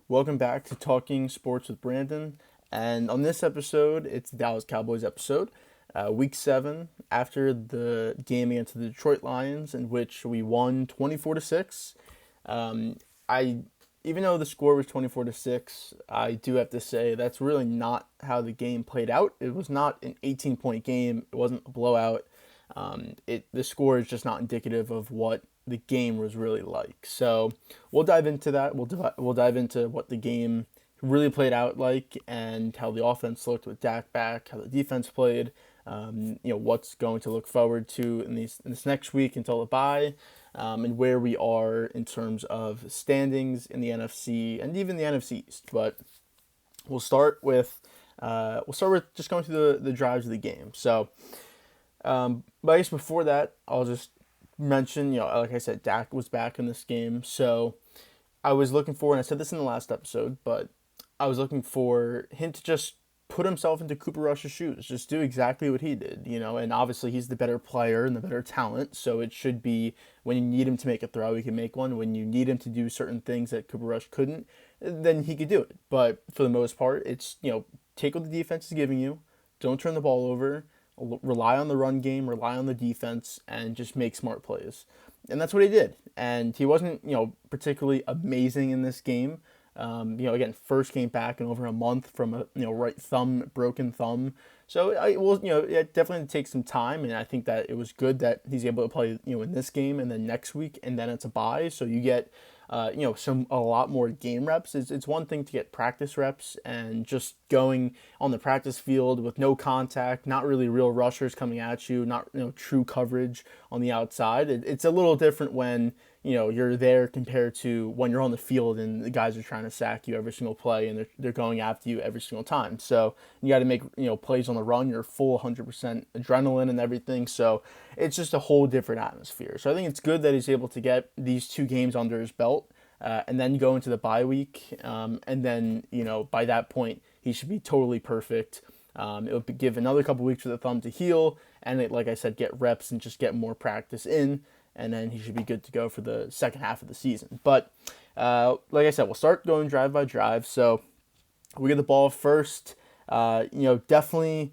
Welcome back to Talking Sports with Brandon. And on this episode, it's the Dallas Cowboys episode, week 7, after the game against the Detroit Lions, in which we won 24 to 6. Um, I Even though the score was 24 to 6, I do have to say that's really not how the game played out. It was not an 18-point game. It wasn't a blowout. The score is just not indicative of what the game was really like. So we'll dive into that. We'll dive into what the game really played out like and how the offense looked with Dak back, how the defense played. What's going to look forward to in this next week until the bye, and where we are in terms of standings in the NFC and even the NFC East. But we'll start with just going through the drives of the game. But I guess before that, I'll just mention, like I said, Dak was back in this game. So I was looking for, and I said this in the last episode, but I was looking for him to just put himself into Cooper Rush's shoes, just do exactly what he did, and obviously he's the better player and the better talent, so it should be when you need him to make a throw, he can make one. When you need him to do certain things that Cooper Rush couldn't, then he could do it. But for the most part, it's, take what the defense is giving you, don't turn the ball over, rely on the run game, rely on the defense, and just make smart plays. And that's what he did. And he wasn't, particularly amazing in this game. Again, first game back in over a month from a, right thumb, broken thumb. So it definitely takes some time. And I think that it was good that he's able to play, in this game and then next week, and then it's a bye. So you get, a lot more game reps. It's one thing to get practice reps and just going on the practice field with no contact, not really real rushers coming at you, not, true coverage on the outside. It's a little different when, you're there compared to when you're on the field and the guys are trying to sack you every single play and they're going after you every single time. So you got to make, plays on the run. You're full 100% adrenaline and everything. So it's just a whole different atmosphere. So I think it's good that he's able to get these 2 games under his belt, and then go into the bye week. And then, by that point, he should be totally perfect. It would give another couple weeks for the thumb to heal, and like I said, get reps and just get more practice in, and then he should be good to go for the second half of the season. But like I said, we'll start going drive by drive. So we get the ball first. Definitely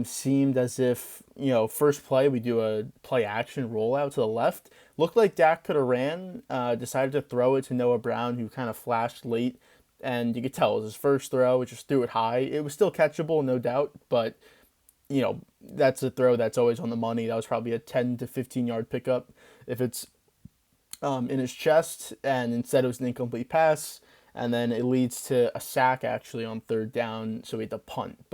seemed as if, first play, we do a play action rollout to the left. Looked like Dak could have ran, decided to throw it to Noah Brown, who kind of flashed late. And you could tell it was his first throw, it just threw it high. It was still catchable, no doubt, but, that's a throw that's always on the money. That was probably a 10 to 15 yard pickup. If it's in his chest, and instead it was an incomplete pass, and then it leads to a sack actually on third down, so we had to punt.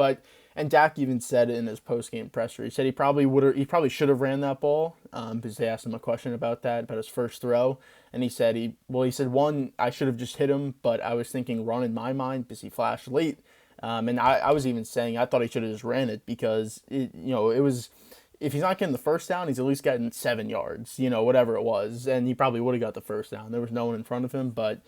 And Dak even said in his post game presser, he said he probably should have ran that ball, because they asked him a question about his first throw, and he said one, I should have just hit him, but I was thinking run in my mind because he flashed late, and I was even saying I thought he should have just ran it because it was. If he's not getting the first down, he's at least getting 7 yards, whatever it was. And he probably would have got the first down. There was no one in front of him, but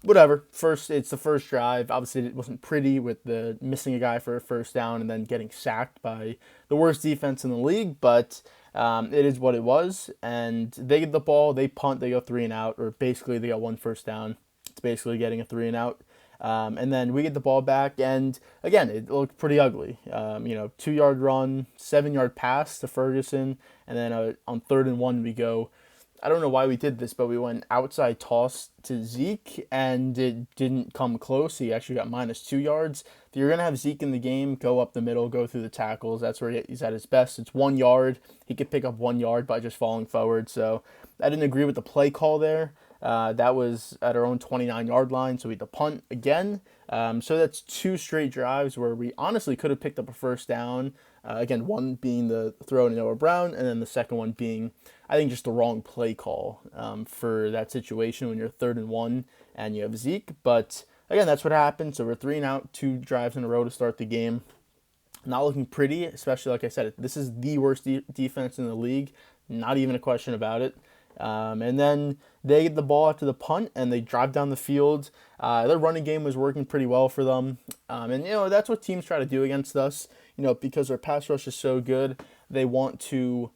whatever. It's the first drive. Obviously, it wasn't pretty with the missing a guy for a first down and then getting sacked by the worst defense in the league, but it is what it was. And they get the ball, they punt, they go 3 and out, or basically they got 1 first down. It's basically getting a 3 and out. And then we get the ball back, and again, it looked pretty ugly. 2 yard run, 7 yard pass to Ferguson, and then on 3rd and 1 we go. I don't know why we did this, but we went outside toss to Zeke, and it didn't come close. He actually got -2 yards. If you're gonna have Zeke in the game, go up the middle, go through the tackles. That's where he's at his best. It's 1 yard. He could pick up 1 yard by just falling forward. So I didn't agree with the play call there. That was at our own 29-yard line, so we had to punt again. So that's 2 straight drives where we honestly could have picked up a first down. Again, one being the throw to Noah Brown, and then the second one being, I think, just the wrong play call for that situation when you're 3rd and 1 and you have Zeke. But again, that's what happened. So we're 3 and out, 2 drives in a row to start the game. Not looking pretty, especially like I said, this is the worst defense in the league. Not even a question about it. And then they get the ball after the punt and they drive down the field. Their running game was working pretty well for them. And that's what teams try to do against us. Because our pass rush is so good, they want to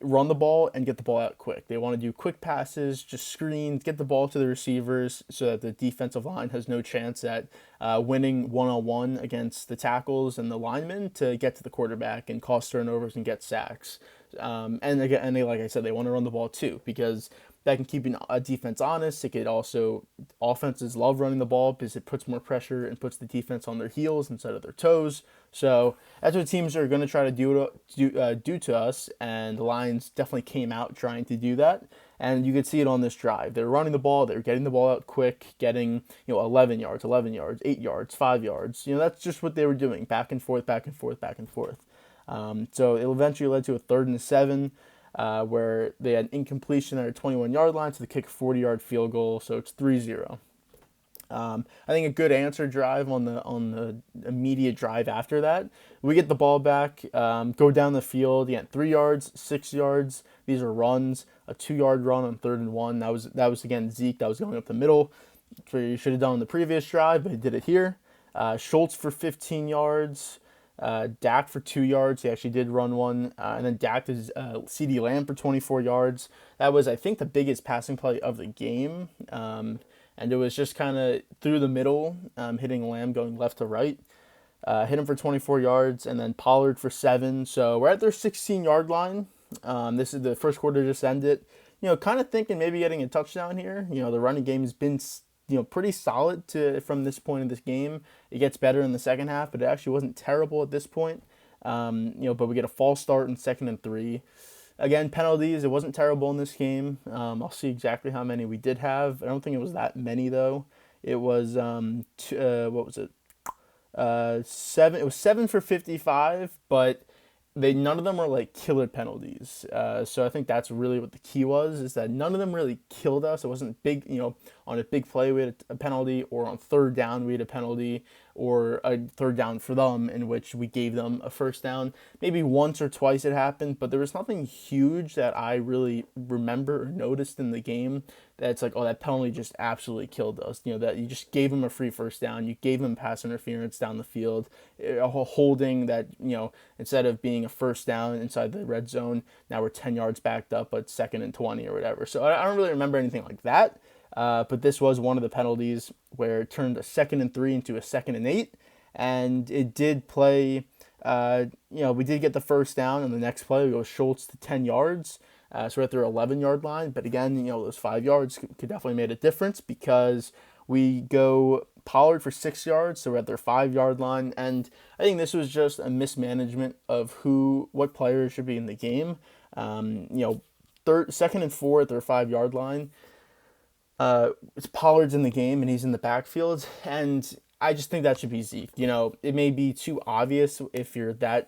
run the ball and get the ball out quick. They want to do quick passes, just screens, get the ball to the receivers so that the defensive line has no chance at winning one-on-one against the tackles and the linemen to get to the quarterback and cause turnovers and get sacks. And again, and they, like I said, they want to run the ball too because that can keep a defense honest. It could also, offenses love running the ball because it puts more pressure and puts the defense on their heels instead of their toes. So that's what teams are going to try to do to us, and the Lions definitely came out trying to do that. And you could see it on this drive. They're running the ball. They're getting the ball out quick, getting 11 yards, 8 yards, 5 yards. That's just what they were doing, back and forth, back and forth, back and forth. So it eventually led to a 3rd and 7. Where they had incompletion at a 21-yard line, so they kick a 40-yard field goal, so it's 3-0. I think a good answer drive on the immediate drive after that. We get the ball back, go down the field. 3 yards, 6 yards. These are runs. A 2-yard run on 3rd and 1. That was again Zeke. That was going up the middle. So you should have done on the previous drive, but he did it here. Schultz for 15 yards. Dak for 2 yards. He actually did run one. And then Dak is CeeDee Lamb for 24 yards. That was, I think, the biggest passing play of the game. And it was just kind of through the middle, hitting Lamb going left to right. Hit him for 24 yards, and then Pollard for 7. So we're at their 16-yard line. This is the first quarter just ended. Kind of thinking maybe getting a touchdown here. The running game has been pretty solid from this point in this game. It gets better in the second half, but it actually wasn't terrible at this point. But we get a false start in 2nd and 3. Again, penalties. It wasn't terrible in this game. I'll see exactly how many we did have. I don't think it was that many though. It was what was it? 7. It was 7 for 55, but none of them were like killer penalties. So I think that's really what the key was, is that none of them really killed us. It wasn't big, on a big play we had a penalty, or on 3rd down we had a penalty, or a 3rd down for them in which we gave them a 1st down. Maybe once or twice it happened, but there was nothing huge that I really remember or noticed in the game that's like, oh, that penalty just absolutely killed us. That you just gave them a free 1st down, you gave them pass interference down the field, a holding that, instead of being a 1st down inside the red zone, now we're 10 yards backed up at 2nd and 20 or whatever. So I don't really remember anything like that. But this was one of the penalties where it turned a 2nd and 3 into a 2nd and 8, and it did play. We did get the 1st down, and the next play we go Schultz to 10 yards. So we're at their 11-yard line, but again, those 5 yards could definitely made a difference because we go Pollard for 6 yards, so we're at their 5-yard line, and I think this was just a mismanagement of what players should be in the game. 2nd and 4 at their 5-yard line. It's Pollard's in the game and he's in the backfield, and I just think that should be Zeke. It may be too obvious if you're that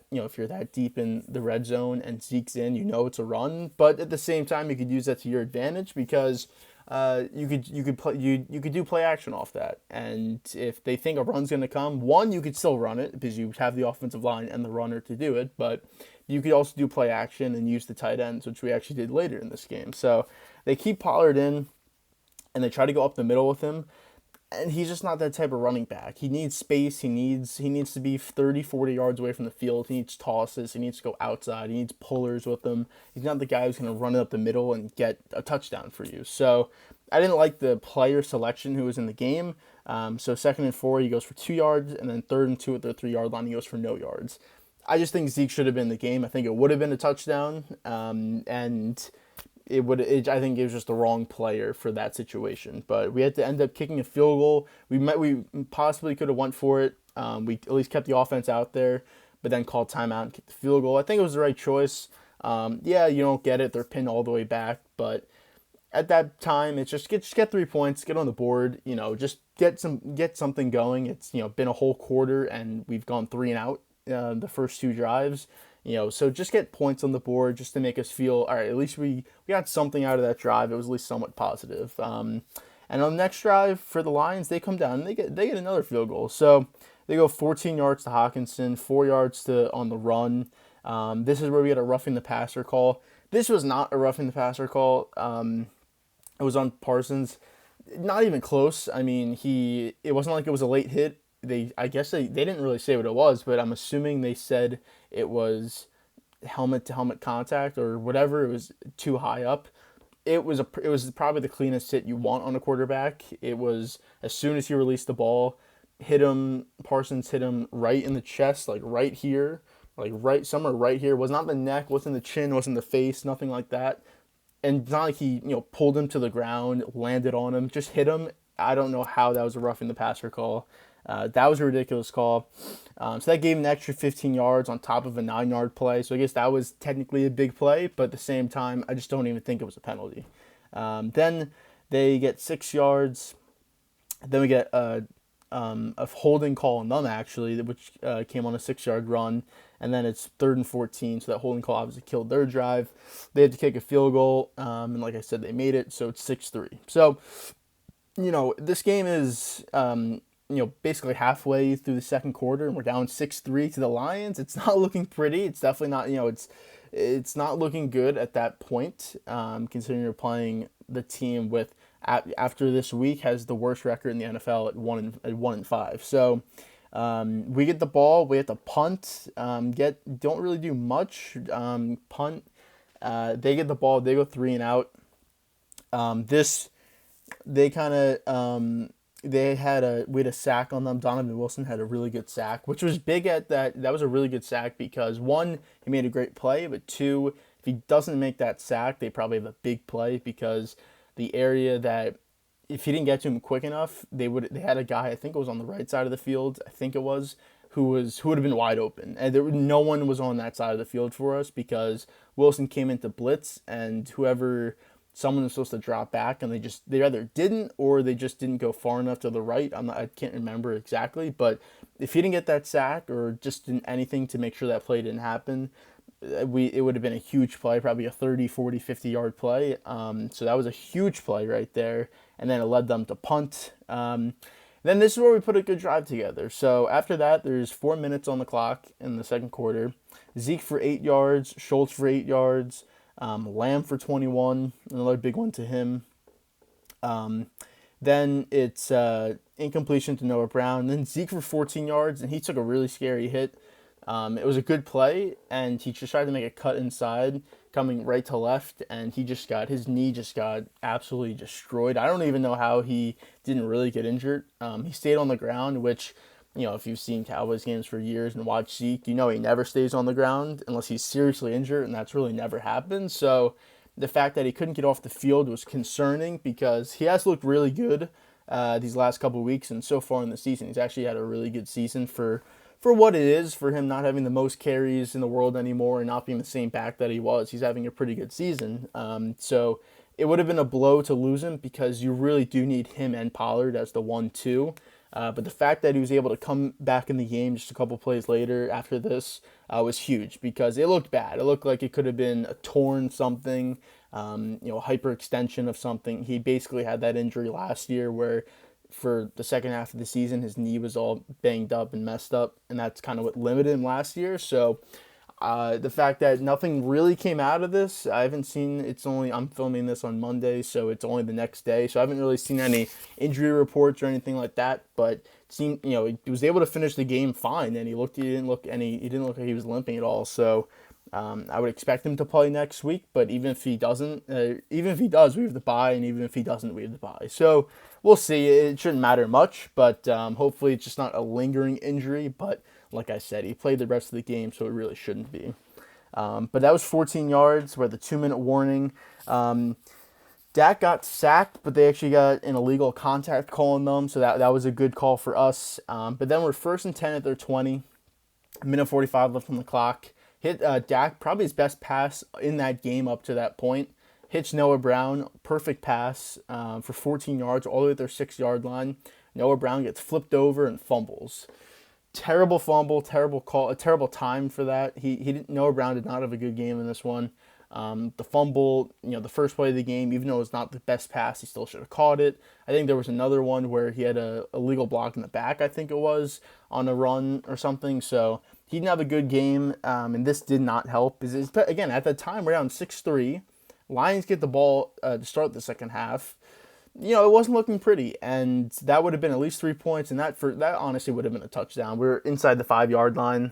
deep in the red zone and Zeke's in, it's a run, but at the same time you could use that to your advantage because you could do play action off that, and if they think a run's going to come, you could still run it because you have the offensive line and the runner to do it, but you could also do play action and use the tight ends, which we actually did later in this game. So they keep Pollard in, and they try to go up the middle with him, and he's just not that type of running back. He needs space. He needs to be 30, 40 yards away from the field. He needs tosses. He needs to go outside. He needs pullers with him. He's not the guy who's going to run it up the middle and get a touchdown for you. So I didn't like the player selection who was in the game. So 2nd and 4, he goes for 2 yards, and then 3rd and 2 at the 3-yard line, he goes for no yards. I just think Zeke should have been in the game. I think it would have been a touchdown, and I think it was just the wrong player for that situation. But we had to end up kicking a field goal. We possibly could have went for it. We at least kept the offense out there, but then called timeout and kicked the field goal. I think it was the right choice. You don't get it. They're pinned all the way back, but at that time, it's just get 3 points, get on the board. Just get something going. It's been a whole quarter and we've gone 3 and out the first 2 drives. So just get points on the board just to make us feel, all right, at least we got something out of that drive. It was at least somewhat positive. And on the next drive for the Lions, they come down and they get another field goal. So they go 14 yards to Hawkinson, 4 yards on the run. This is where we get a roughing the passer call. This was not a roughing the passer call. It was on Parsons. Not even close. I mean, it wasn't like it was a late hit. I guess they didn't really say what it was, but I'm assuming they said it was helmet to helmet contact or whatever. It was too high up. It was probably the cleanest hit you want on a quarterback. It was as soon as he released the ball, hit him. Parsons hit him right in the chest, like right here, like right somewhere right here. It was not the neck, wasn't the chin, wasn't the face, nothing like that. And it's not like he pulled him to the ground, landed on him, just hit him. I don't know how that was a roughing the passer call. That was a ridiculous call. So that gave him an extra 15 yards on top of a 9-yard play. So I guess that was technically a big play, but at the same time, I just don't even think it was a penalty. Then they get 6 yards. Then we get a holding call on them, actually, which came on a 6-yard run. And then it's 3rd and 14, so that holding call obviously killed their drive. They had to kick a field goal, and like I said, they made it, so it's 6-3. So, this game is basically halfway through the second quarter, and we're down 6-3 to the Lions. It's not looking pretty. It's definitely not, it's not looking good at that point, considering you're playing the team with, after this week, has the worst record in the NFL at 1-5. So we get the ball, we have to punt, don't really do much, punt. They get the ball, they go 3 and out. They kind of we had a sack on them. Donovan Wilson had a really good sack, which was big at that. That was a really good sack because, one, he made a great play, but two, if he doesn't make that sack, they probably have a big play because the area that, if he didn't get to him quick enough, they had a guy, I think it was on the right side of the field, I think it was, who would have been wide open. And no one was on that side of the field for us because Wilson came into blitz, and someone was supposed to drop back, and they either didn't or they just didn't go far enough to the right. I can't remember exactly, but if he didn't get that sack or just didn't anything to make sure that play didn't happen, it would have been a huge play, probably a 30, 40, 50-yard play. So that was a huge play right there, and then it led them to punt. Then this is where we put a good drive together. So after that, there's 4 minutes on the clock in the second quarter. Zeke for 8 yards, Schultz for 8 yards, Lamb for 21, another big one to him. Then it's incompletion to Noah Brown. Then Zeke for 14 yards, and he took a really scary hit. It was a good play, and he just tried to make a cut inside, coming right to left, and his knee just got absolutely destroyed. I don't even know how he didn't really get injured. He stayed on the ground, which, if you've seen Cowboys games for years and watched Zeke, he never stays on the ground unless he's seriously injured, and that's really never happened. So the fact that he couldn't get off the field was concerning because he has looked really good these last couple of weeks, and so far in the season, he's actually had a really good season for what it is, for him not having the most carries in the world anymore and not being the same back that he was. He's having a pretty good season. So it would have been a blow to lose him because you really do need him and Pollard as the 1-2. But the fact that he was able to come back in the game just a couple plays later after this was huge because it looked bad. It looked like it could have been a torn something, hyperextension of something. He basically had that injury last year where for the second half of the season, his knee was all banged up and messed up, and that's kind of what limited him last year. So the fact that nothing really came out of this, I haven't seen, I'm filming this on Monday, so it's only the next day, so I haven't really seen any injury reports or anything like that, but it seemed, he was able to finish the game fine, and he didn't look like he was limping at all, so I would expect him to play next week, but even if he does, we have the bye, and even if he doesn't, we have the bye. So we'll see. It shouldn't matter much, but hopefully it's just not a lingering injury. But like I said, he played the rest of the game, so it really shouldn't be. But that was 14 yards. We're at the 2-minute warning. Dak got sacked, but they actually got an illegal contact call on them, so that was a good call for us. But then we're 1st and 10 at their 20. Minute 45 left on the clock. Hit Dak, probably his best pass in that game up to that point. Hits Noah Brown, perfect pass for 14 yards, all the way at their 6-yard line. Noah Brown gets flipped over and fumbles. Terrible fumble, terrible call, a terrible time for that. Noah Brown did not have a good game in this one. The fumble, the first play of the game, even though it was not the best pass, he still should have caught it. I think there was another one where he had a illegal block in the back, I think it was, on a run or something. So he didn't have a good game, and this did not help. Again, at the time, we're down 6-3. Lions get the ball to start the second half. it wasn't looking pretty, and that would have been at least 3 points, and that honestly would have been a touchdown. We were inside the 5 yard line.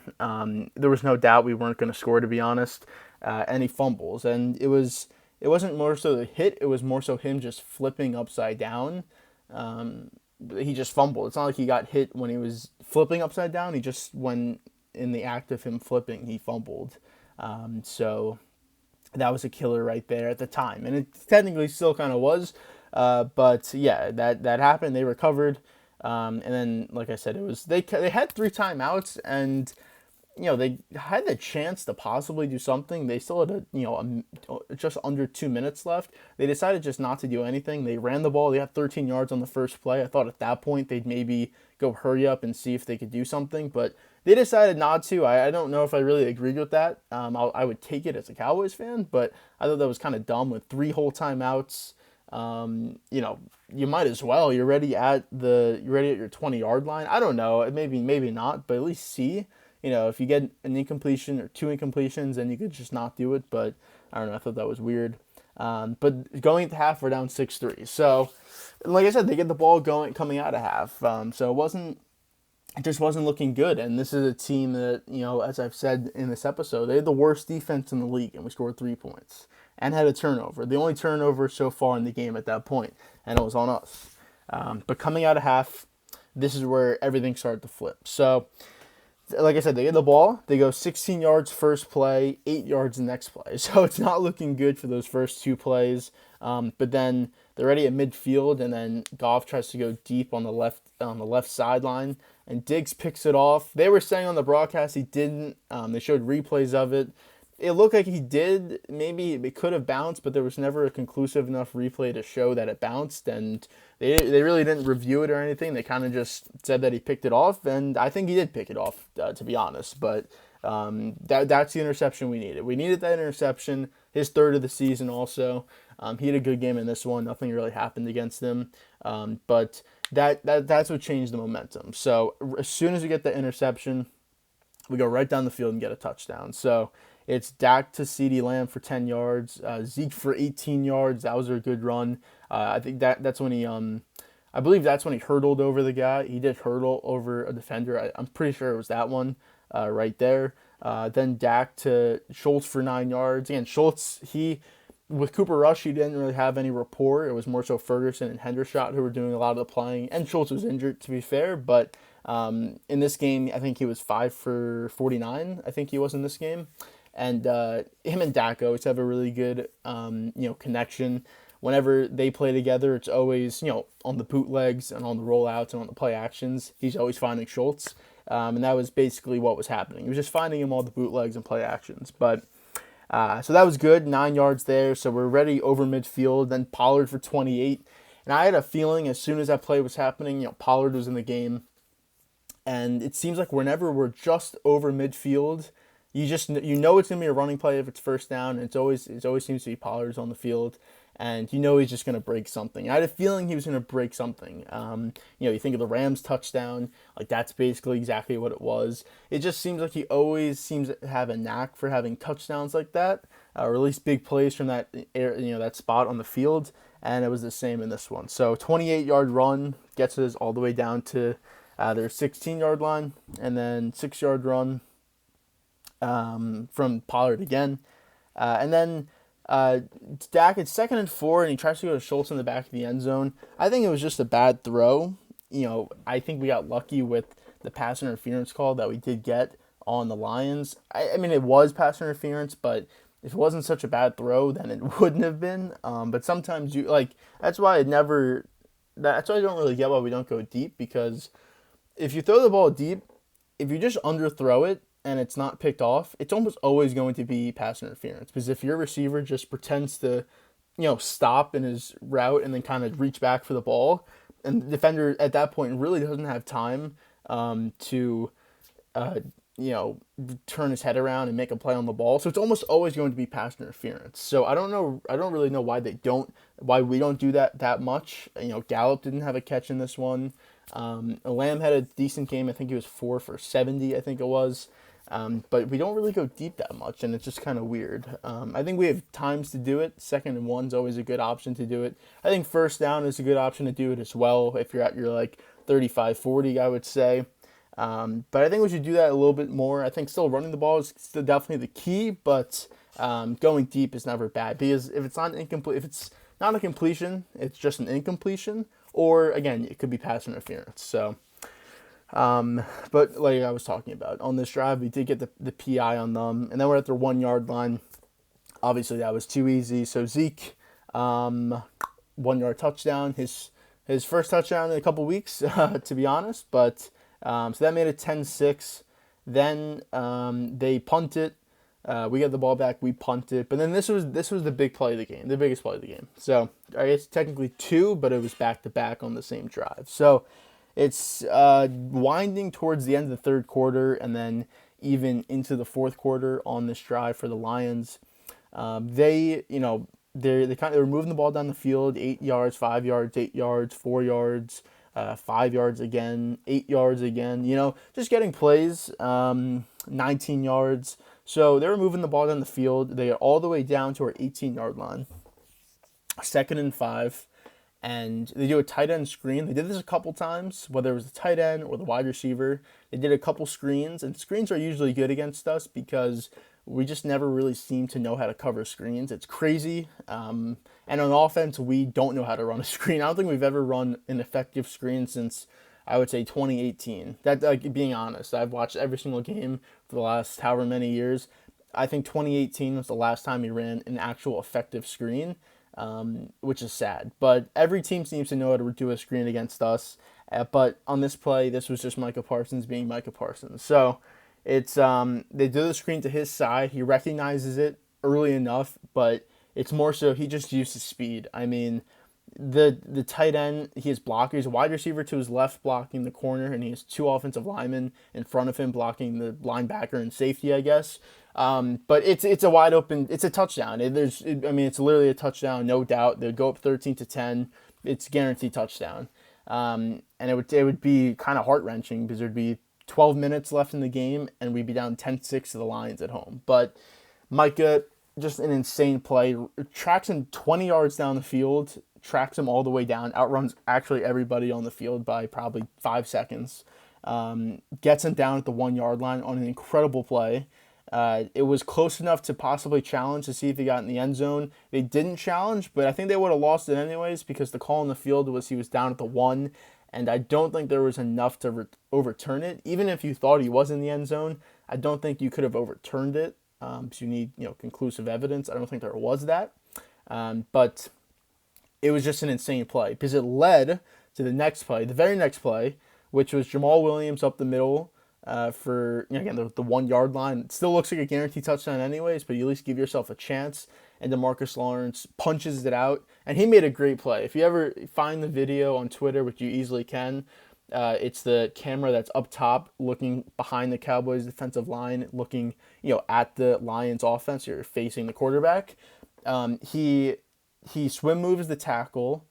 There was no doubt we weren't going to score, to be honest. And he fumbles, and it wasn't more so the hit; it was more so him just flipping upside down. Um, he just fumbled. It's not like he got hit when he was flipping upside down. He just when in the act of him flipping, he fumbled. So that was a killer right there at the time, and it technically still kind of was. But yeah, that happened. They recovered, and then like I said, it was they had 3 timeouts, and they had the chance to possibly do something. They still had just under 2 minutes left. They decided just not to do anything. They ran the ball. They had 13 yards on the first play. I thought at that point they'd maybe go hurry up and see if they could do something, but they decided not to. I don't know if I really agreed with that. I would take it as a Cowboys fan, but I thought that was kind of dumb with 3 whole timeouts. You might as well. You're ready at your 20 yard line. I don't know. Maybe not, but at least see. If you get an incompletion or 2 incompletions, then you could just not do it. But I don't know. I thought that was weird. But going into half, we're down 6-3. So, like I said, they get the ball coming out of half. So it just wasn't looking good. And this is a team that, as I've said in this episode, they had the worst defense in the league, and we scored 3 points and had a turnover. The only turnover so far in the game at that point, and it was on us. But coming out of half, this is where everything started to flip. So, like I said, they get the ball. They go 16 yards first play, 8 yards the next play. So it's not looking good for those first 2 plays. But then they're ready at midfield, and then Goff tries to go deep on the left sideline, and Diggs picks it off. They were saying on the broadcast he didn't. They showed replays of it. It looked like he did. Maybe it could have bounced, but there was never a conclusive enough replay to show that it bounced, and they really didn't review it or anything. They kind of just said that he picked it off, and I think he did pick it off, to be honest. But that's the interception we needed. We needed that interception. His third of the season also. He had a good game in this one. Nothing really happened against him, but that's what changed the momentum. So as soon as we get the interception, we go right down the field and get a touchdown. So it's Dak to CeeDee Lamb for 10 yards, Zeke for 18 yards. That was a good run. I think that's when he, I believe that's when he hurdled over the guy. He did hurdle over a defender. I'm pretty sure it was that one right there. Then Dak to Schultz for 9 yards. Again, Schultz, with Cooper Rush, he didn't really have any rapport. It was more so Ferguson and Hendershot who were doing a lot of the playing. And Schultz was injured, to be fair. But in this game, I think he was 5 for 49. I think he was in this game. And him and Dak always have a really good, connection. Whenever they play together, it's always, on the bootlegs and on the rollouts and on the play actions. He's always finding Schultz. And that was basically what was happening. He was just finding him all the bootlegs and play actions. But so that was good, 9 yards there. So we're ready over midfield. Then Pollard for 28. And I had a feeling as soon as that play was happening, Pollard was in the game. And it seems like whenever we're just over midfield, it's gonna be a running play if it's first down. And it always seems to be Pollard's on the field, and he's just gonna break something. I had a feeling he was gonna break something. You think of the Rams touchdown, like that's basically exactly what it was. It just seems like he always seems to have a knack for having touchdowns like that, or at least big plays from that that spot on the field. And it was the same in this one. So 28-yard run gets us all the way down to their 16-yard line, and then 6-yard run from Pollard again. And then Dak, it's 2nd and 4, and he tries to go to Schultz in the back of the end zone. I think it was just a bad throw. I think we got lucky with the pass interference call that we did get on the Lions. I mean, it was pass interference, but if it wasn't such a bad throw, then it wouldn't have been. But sometimes that's why I don't really get why we don't go deep, because if you throw the ball deep, if you just underthrow it, and it's not picked off, it's almost always going to be pass interference. Because if your receiver just pretends to, stop in his route and then kind of reach back for the ball, and the defender at that point really doesn't have time to, turn his head around and make a play on the ball. So it's almost always going to be pass interference. So I don't really know why we don't do that much. Gallup didn't have a catch in this one. Lamb had a decent game. I think he was 4 for 70, I think it was. But we don't really go deep that much, and it's just kind of weird. I think we have times to do it. 2nd and 1's always a good option to do it. I think 1st down is a good option to do it as well if you're at your like 35, 40, I would say. But I think we should do that a little bit more. I think still running the ball is still definitely the key, but going deep is never bad because if it's not incomplete, if it's not a completion, it's just an incompletion, or again, it could be pass interference. So. But like I was talking about, on this drive, we did get the PI on them, and then we're at their 1 yard line. Obviously, that was too easy. So Zeke, 1 yard touchdown, his first touchdown in a couple weeks, to be honest. But so that made it 10-6. Then they punt it. We get the ball back. We punt it. But then this was the big play of the game, the biggest play of the game. So I guess technically 2, but it was back to back on the same drive. So. It's winding towards the end of the 3rd quarter and then even into the 4th quarter on this drive for the Lions. They were moving the ball down the field, 8 yards, 5 yards, 8 yards, 4 yards, 5 yards again, 8 yards again. Just getting plays, 19 yards. So they were moving the ball down the field. They got all the way down to our 18-yard line. 2nd and 5. And they do a tight end screen. They did this a couple times, whether it was the tight end or the wide receiver. They did a couple screens, and screens are usually good against us because we just never really seem to know how to cover screens. It's crazy. And on offense, we don't know how to run a screen. I don't think we've ever run an effective screen since, I would say, 2018. That, like, being honest, I've watched every single game for the last however many years. I think 2018 was the last time we ran an actual effective screen. Which is sad. But every team seems to know how to do a screen against us. But on this play, this was just Micah Parsons being Micah Parsons. So it's they do the screen to his side. He recognizes it early enough, but it's more so he just uses speed. I mean, the tight end, he has blockers, a wide receiver to his left blocking the corner, and he has 2 offensive linemen in front of him blocking the linebacker and safety, I guess. But it's a wide open, it's a touchdown. It's literally a touchdown, no doubt. They'd go up 13-10. It's guaranteed touchdown. And it would be kind of heart-wrenching because there'd be 12 minutes left in the game and we'd be down 10-6 to the Lions at home. But Micah, just an insane play, tracks him 20 yards down the field, tracks him all the way down, outruns actually everybody on the field by probably 5 seconds, gets him down at the 1 yard line on an incredible play. It was close enough to possibly challenge to see if he got in the end zone. They didn't challenge, but I think they would have lost it anyways because the call on the field was he was down at the 1, and I don't think there was enough to overturn it. Even if you thought he was in the end zone, I don't think you could have overturned it. So you need conclusive evidence. I don't think there was that. But it was just an insane play because it led to the next play, the very next play, which was Jamal Williams up the middle for, again, the 1 yard line. It still looks like a guaranteed touchdown anyways, but you at least give yourself a chance. And DeMarcus Lawrence punches it out, and he made a great play. If you ever find the video on Twitter, which you easily can, it's the camera that's up top looking behind the Cowboys defensive line, looking at the Lions offense. You're facing the quarterback. He swim moves the tackle,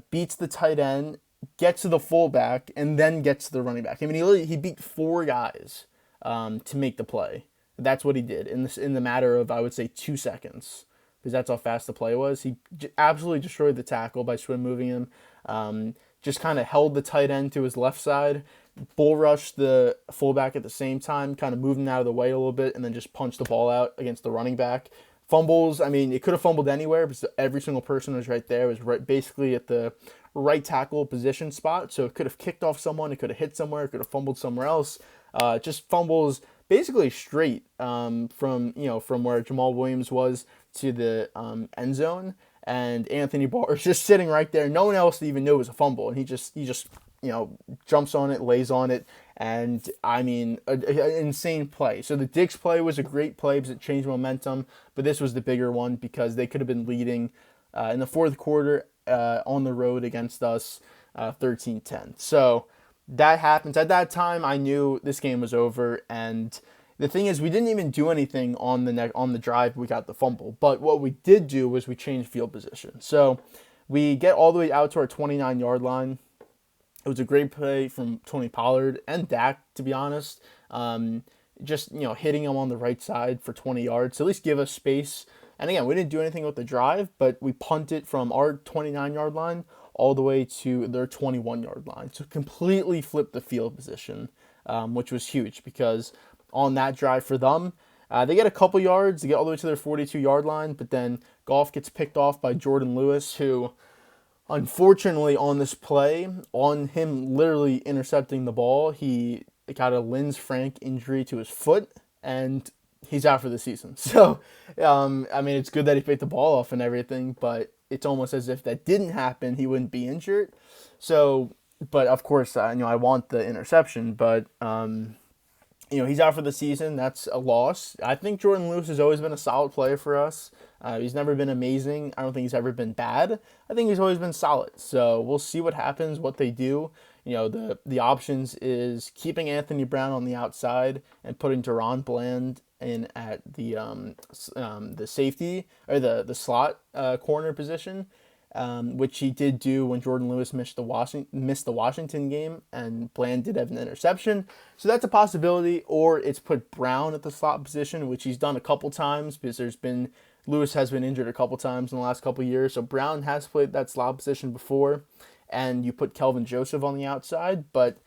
beats the tight end, gets to the fullback, and then gets to the running back. I mean, he beat 4 guys to make the play. That's what he did in the matter of, I would say, 2 seconds, because that's how fast the play was. He absolutely destroyed the tackle by swim moving him. Just kind of held the tight end to his left side, bull rushed the fullback at the same time, kind of moved him out of the way a little bit, and then just punched the ball out against the running back. Fumbles, I mean, it could have fumbled anywhere because every single person was right there. It was right, basically at the right tackle position spot, so it could have kicked off someone, it could have hit somewhere, it could have fumbled somewhere else. Just fumbles basically straight from where Jamal Williams was to the end zone, and Anthony Barr is just sitting right there. No one else even knew it was a fumble, and he just jumps on it, lays on it, and I mean, an insane play. So the Diggs play was a great play because it changed momentum, but this was the bigger one because they could have been leading in the 4th quarter on the road against us 13-10. So that happens. At that time, I knew this game was over, and the thing is, we didn't even do anything on the drive. We got the fumble, but what we did do was we changed field position. So we get all the way out to our 29-yard line, It was a great play from Tony Pollard and Dak, to be honest. Just hitting him on the right side for 20 yards, to at least give us space. And again, we didn't do anything with the drive, but we punted from our 29-yard line all the way to their 21-yard line. So completely flipped the field position, which was huge because on that drive for them, they get a couple yards, they get all the way to their 42-yard line, but then Goff gets picked off by Jordan Lewis, who unfortunately on this play, on him literally intercepting the ball, he got a Linz Frank injury to his foot, and he's out for the season. So, I mean, it's good that he picked the ball off and everything, but it's almost as if that didn't happen, he wouldn't be injured. So, but of course, I want the interception, but he's out for the season. That's a loss. I think Jordan Lewis has always been a solid player for us. He's never been amazing. I don't think he's ever been bad. I think he's always been solid. So we'll see what happens, what they do. The options is keeping Anthony Brown on the outside and putting Deron Bland in at the safety or the slot corner position, which he did do when Jordan Lewis missed the Washington game, and Bland did have an interception. So that's a possibility. Or it's put Brown at the slot position, which he's done a couple times because Lewis has been injured a couple times in the last couple years. So Brown has played that slot position before, and you put Kelvin Joseph on the outside, but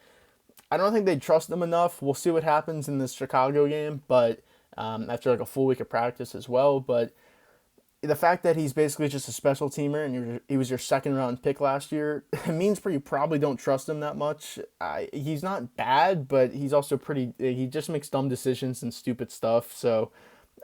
I don't think they trust him enough. We'll see what happens in this Chicago game, but after like a full week of practice as well. But the fact that he's basically just a special teamer and he was your second round pick last year means you probably don't trust him that much. He's not bad, but he's also he just makes dumb decisions and stupid stuff. So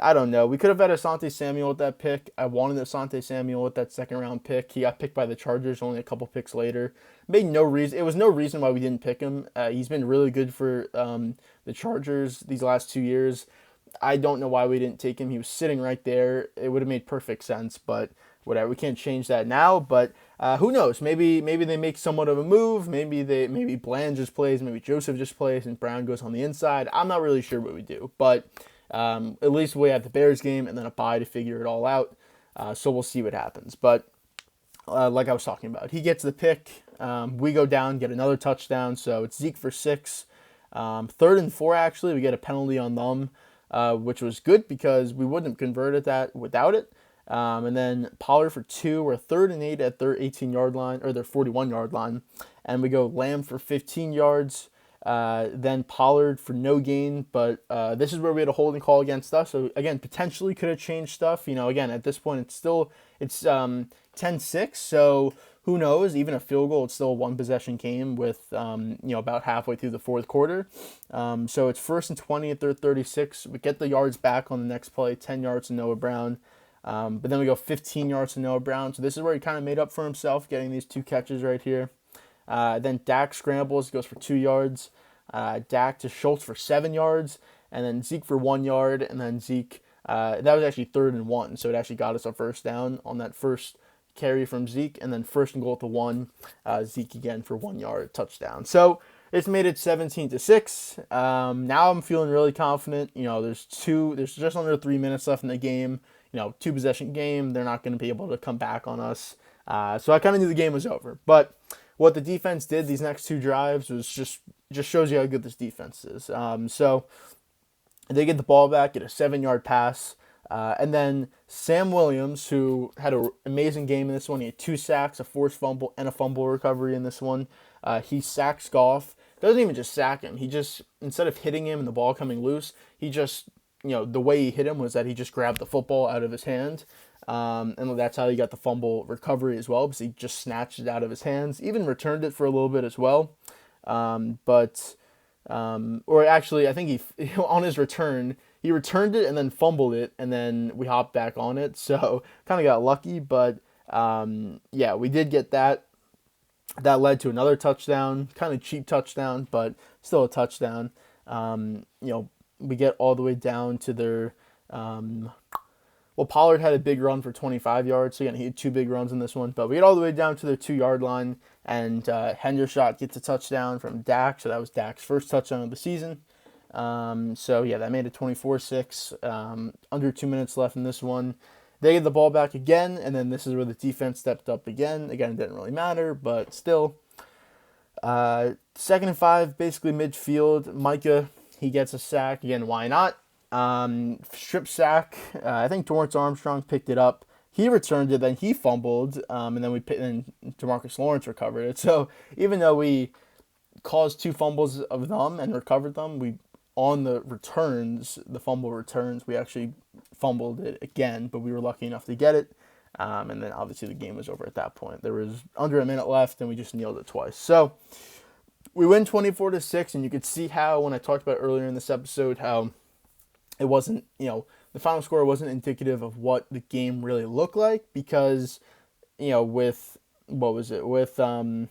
I don't know. We could have had Asante Samuel with that pick. I wanted Asante Samuel with that second round pick. He got picked by the Chargers only a couple picks later. It was no reason why we didn't pick him. He's been really good for the Chargers these last 2 years. I don't know why we didn't take him. He was sitting right there. It would have made perfect sense, but whatever. We can't change that now. But who knows? Maybe they make somewhat of a move. Maybe Bland just plays. Maybe Joseph just plays, and Brown goes on the inside. I'm not really sure what we do, but at least we have the Bears game and then a bye to figure it all out. So we'll see what happens. But like I was talking about, he gets the pick. We go down, get another touchdown. So it's Zeke for 6. 3rd and 4, actually. We get a penalty on them, which was good because we wouldn't have converted that without it. And then Pollard for 2. We're 3rd and 8 at their 18-yard line, or their 41-yard line. And we go Lamb for 15 yards. Then Pollard for no gain, but this is where we had a holding call against us. So again, potentially could have changed stuff. Again, at this point, it's 10-6. So who knows? Even a field goal, it's still a one possession game with about halfway through the fourth quarter. So it's 1st and 20 at their 36. We get the yards back on the next play, 10 yards to Noah Brown. But then we go 15 yards to Noah Brown. So this is where he kind of made up for himself, getting these 2 catches right here. Then Dak scrambles, goes for 2 yards. Dak to Schultz for 7 yards, and then Zeke for 1 yard, and then Zeke, that was actually 3rd and 1, so it actually got us a first down on that first carry from Zeke, and then 1st and goal to 1, Zeke again for 1 yard, touchdown. So it's made it 17-6. Now I'm feeling really confident. There's just under 3 minutes left in the game. 2 possession game. They're not going to be able to come back on us. So I kind of knew the game was over, but what the defense did these next 2 drives was just shows you how good this defense is. So they get the ball back, get a 7-yard pass, and then Sam Williams, who had an amazing game in this one, he had 2 sacks, a forced fumble, and a fumble recovery in this one. He sacks Goff. Doesn't even just sack him. He just, instead of hitting him and the ball coming loose, he just, the way he hit him was that he just grabbed the football out of his hand. And that's how he got the fumble recovery as well, because he just snatched it out of his hands, even returned it for a little bit as well. Or actually, I think he on his return, he returned it and then fumbled it, and then we hopped back on it. So kind of got lucky, but we did get that. That led to another touchdown, kind of cheap touchdown, but still a touchdown. We get all the way down to their Pollard had a big run for 25 yards, so again, he had 2 big runs in this one, but we get all the way down to their 2-yard line, and Hendershot gets a touchdown from Dak, so that was Dak's first touchdown of the season. That made it 24-6, under 2 minutes left in this one. They get the ball back again, and then this is where the defense stepped up again. Again, it didn't really matter, but still. Second and 5, basically midfield. Micah, he gets a sack. Again, why not? Strip sack. I think Dorrance Armstrong picked it up. He returned it, then he fumbled, and then Demarcus Lawrence recovered it. So even though we caused 2 fumbles of them and recovered them, we on the returns, the fumble returns, we actually fumbled it again, but we were lucky enough to get it. And then obviously the game was over at that point. There was under a minute left, and we just nailed it twice. So we win 24-6, and you could see how, when I talked about earlier in this episode, how it wasn't, the final score wasn't indicative of what the game really looked like, because, with, what was it, with 3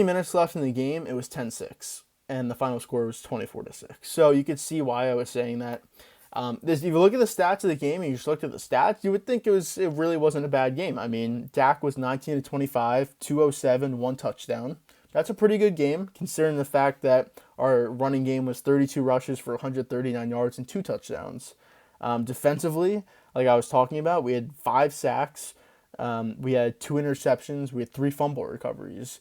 minutes left in the game, it was 10-6, and the final score was 24-6. So you could see why I was saying that. If you look at the stats of the game and you just looked at the stats, you would think it really wasn't a bad game. I mean, Dak was 19-25, 207, 1 touchdown. That's a pretty good game, considering the fact that our running game was 32 rushes for 139 yards and 2 touchdowns. Defensively, like I was talking about, we had 5 sacks. We had 2 interceptions. We had 3 fumble recoveries.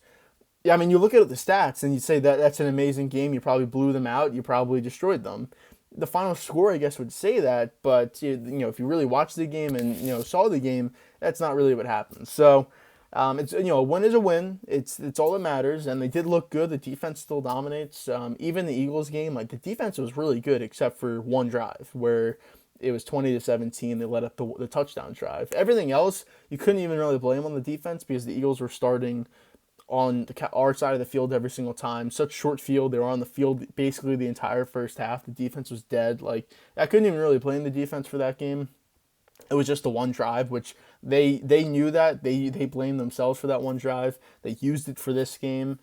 Yeah, I mean, you look at the stats and you say that's an amazing game. You probably blew them out. You probably destroyed them. The final score, I guess, would say that, but if you really watched the game and saw the game, that's not really what happened. So, it's a win is a win. It's all that matters, and they did look good. The defense still dominates. Even the Eagles game, like the defense was really good, except for one drive where it was 20-17. They let up the touchdown drive. Everything else, you couldn't even really blame on the defense because the Eagles were starting on our side of the field every single time. Such short field. They were on the field basically the entire first half. The defense was dead. Like, I couldn't even really blame the defense for that game. It was just the one drive, which they knew that. They blamed themselves for that one drive. They used it for this game.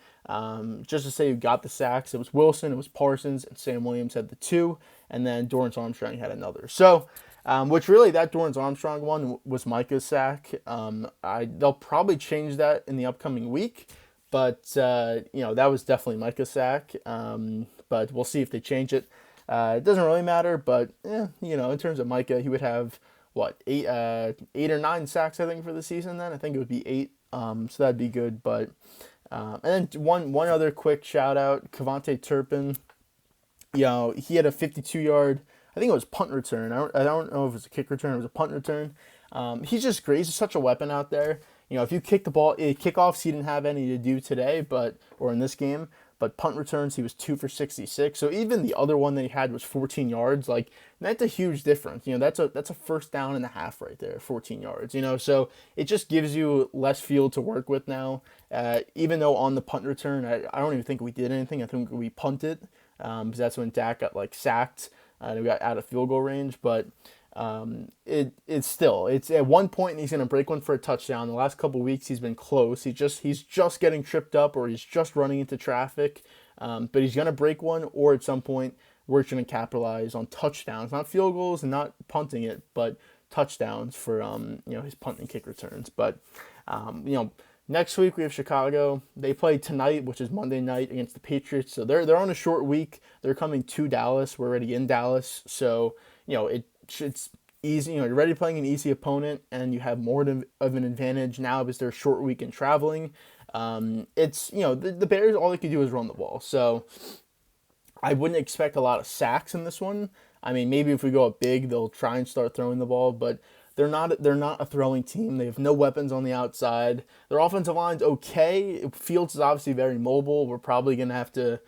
Just to say who got the sacks, it was Wilson, it was Parsons, and Sam Williams had the 2, and then Dorrance Armstrong had another. So, which really, that Dorrance Armstrong one was Micah's sack. They'll probably change that in the upcoming week, but that was definitely Micah's sack. But we'll see if they change it. It doesn't really matter, but in terms of Micah, he would have eight or 9 sacks I think for the season. Then I think it would be 8. So that'd be good. But and then one other quick shout out, Kevontae Turpin. He had a 52-yard. I think it was punt return. I don't know if it was a kick return or it was a punt return. He's just great. He's such a weapon out there. If you kick the ball, kickoffs he didn't have any to do today, or in this game. But punt returns, he was 2 for 66. So even the other one that he had was 14 yards. Like, that's a huge difference. That's a first down and a half right there, 14 yards. So it just gives you less field to work with now. Even though on the punt return, I don't even think we did anything. I think we punted because that's when Dak got sacked and we got out of field goal range. But it's at one point he's going to break one for a touchdown. The last couple weeks he's been close. He's just getting tripped up or he's just running into traffic. But he's going to break one, or at some point we're going to capitalize on touchdowns, not field goals and not punting it, but touchdowns for his punt and kick returns. But next week we have Chicago. They play tonight, which is Monday night, against the Patriots. So they're on a short week. They're coming to Dallas. We're already in Dallas. So it's easy. You're already playing an easy opponent, and you have more of an advantage now because they're a short week and traveling. It's the Bears, all they can do is run the ball. So I wouldn't expect a lot of sacks in this one. I mean, maybe if we go up big, they'll try and start throwing the ball, but they're not a throwing team. They have no weapons on the outside. Their offensive line's okay. Fields is obviously very mobile. We're probably going to have to.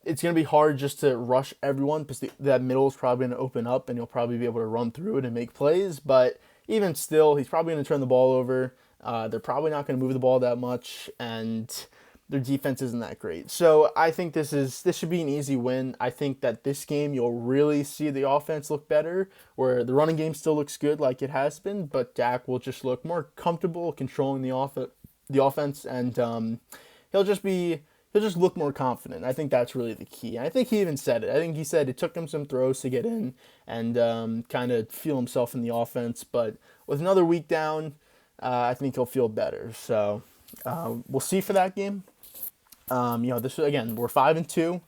It's going to be hard just to rush everyone because that middle is probably going to open up and you'll probably be able to run through it and make plays. But even still, he's probably going to turn the ball over. They're probably not going to move the ball that much, and their defense isn't that great. So I think this should be an easy win. I think that this game you'll really see the offense look better, where the running game still looks good like it has been, but Dak will just look more comfortable controlling the offense, and he'll just look more confident. I think that's really the key. And I think he even said it. I think he said it took him some throws to get in and kind of feel himself in the offense. But with another week down, I think he'll feel better. So we'll see for that game. This again, we're 5-2.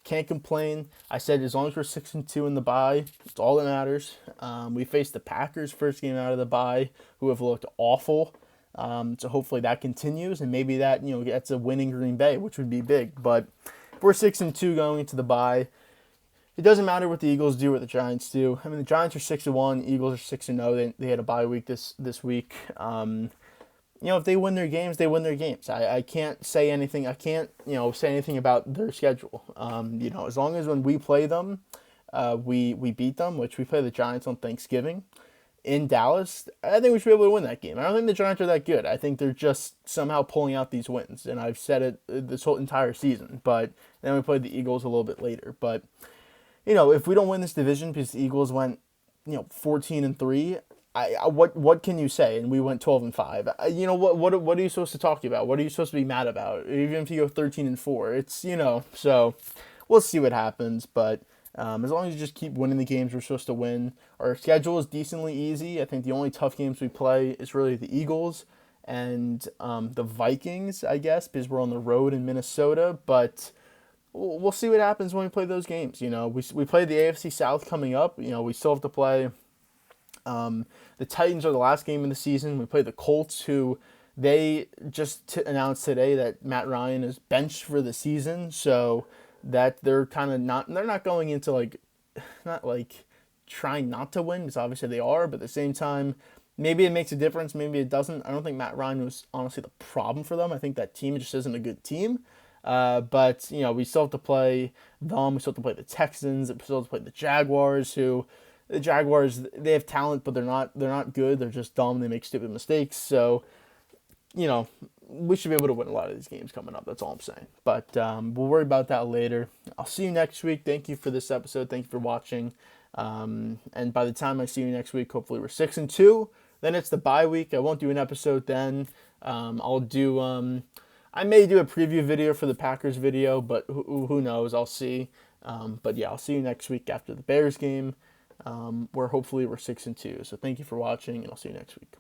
Can't complain. I said as long as we're 6-2 in the bye, it's all that matters. We faced the Packers first game out of the bye, who have looked awful. So hopefully that continues, and maybe that gets a win in Green Bay, which would be big. But if we're 6-2 going into the bye, it doesn't matter what the Eagles do or the Giants do. I mean, the Giants are 6-1, Eagles are 6-0. They had a bye week this week. If they win their games, they win their games. I can't say anything. I can't say anything about their schedule. As long as when we play them, we beat them, which we play the Giants on Thanksgiving in Dallas. I think we should be able to win that game. I don't think the Giants are that good. I think they're just somehow pulling out these wins, and I've said it this whole entire season. But then we played the Eagles a little bit later. But if we don't win this division because the Eagles went 14-3. What can you say? And we went 12-5. What are you supposed to talk about? What are you supposed to be mad about? Even if you go 13-4, it's So we'll see what happens. But as long as you just keep winning the games we're supposed to win, our schedule is decently easy. I think the only tough games we play is really the Eagles and the Vikings, I guess, because we're on the road in Minnesota. But we'll see what happens when we play those games. We play the AFC South coming up. We still have to play. The Titans are the last game of the season. We play the Colts, who they just announced today that Matt Ryan is benched for the season, so that they're kind of they're not going into not trying not to win, because obviously they are, but at the same time, maybe it makes a difference, maybe it doesn't. I don't think Matt Ryan was honestly the problem for them. I think that team just isn't a good team. But we still have to play them. We still have to play the Texans. We still have to play the Jaguars, who the Jaguars, they have talent, but they're not good. They're just dumb. They make stupid mistakes. So, we should be able to win a lot of these games coming up. That's all I'm saying. But we'll worry about that later. I'll see you next week. Thank you for this episode. Thank you for watching. And by the time I see you next week, hopefully we're 6-2. Then it's the bye week. I won't do an episode then. I'll do. I may do a preview video for the Packers video, but who knows? I'll see. But yeah, I'll see you next week after the Bears game. Where hopefully we're 6-2. So thank you for watching, and I'll see you next week.